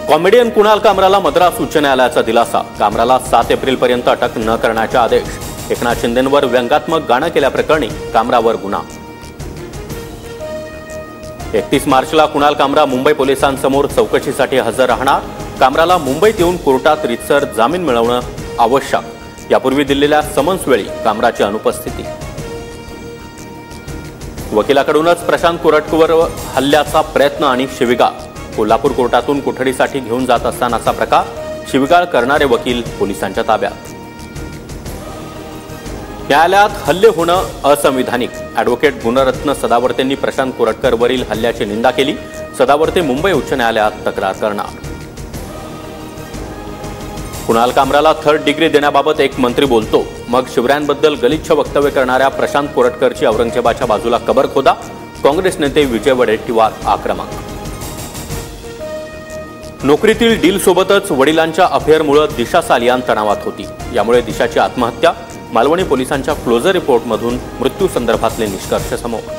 Comedian Kunal कामराला Madras उच्च न्यायालयाचा दिलासा। कामराला 7 एप्रिलपर्यंत अटक न करण्याचा आदेश। एकनाथ शिंदेंवर व्यंगात्मक गाणं केल्याप्रकरणी कामरावर गुन्हा। 31 मार्चला कुणाल कामरा मुंबई पोलिसांसमोर चौकशीसाठी हजर राहणार। कामराला मुंबईत येऊन कोर्टात रीतसर जामीन मिळवणं आवश्यक। यापूर्वी दिलेल्या समन्सवेळी कामराची अनुपस्थिती। वकिलाकडूनच प्रशांत कोरटकर हल्ल्याचा प्रयत्न आणि शिवीगाळ। कोल्हापूर कोर्टातून कोठडीसाठी घेऊन जात असतानाचा प्रकार। शिवीगाळ करणारे वकील पोलिसांच्या ताब्यात। न्यायालयात हल्ले होणं असंविधानिक। ॲडव्होकेट गुणरत्न सदावर्तेंनी प्रशांत कोरटकरवरील हल्ल्याची निंदा केली। सदावर्ते मुंबई उच्च न्यायालयात तक्रार करणार। कुणाल कामराला 3rd डिग्री देण्याबाबत एक मंत्री बोलतो, मग शिवरायांबद्दल गलिच्छ वक्तव्य करणाऱ्या प्रशांत कोरटकरची औरंगजेबाच्या बाजूला कबर खोदा। काँग्रेस नेते विजय वडेट्टीवार आक्रमक। नोकरीतील डील सोबतच वडिलांच्या अफेअरमुळे दिशा सालियान तणावात होती। यामुळे दिशाची आत्महत्या। मालवणी पोलिसांच्या क्लोजर रिपोर्टमधून मृत्यू संदर्भातले निष्कर्ष समोर।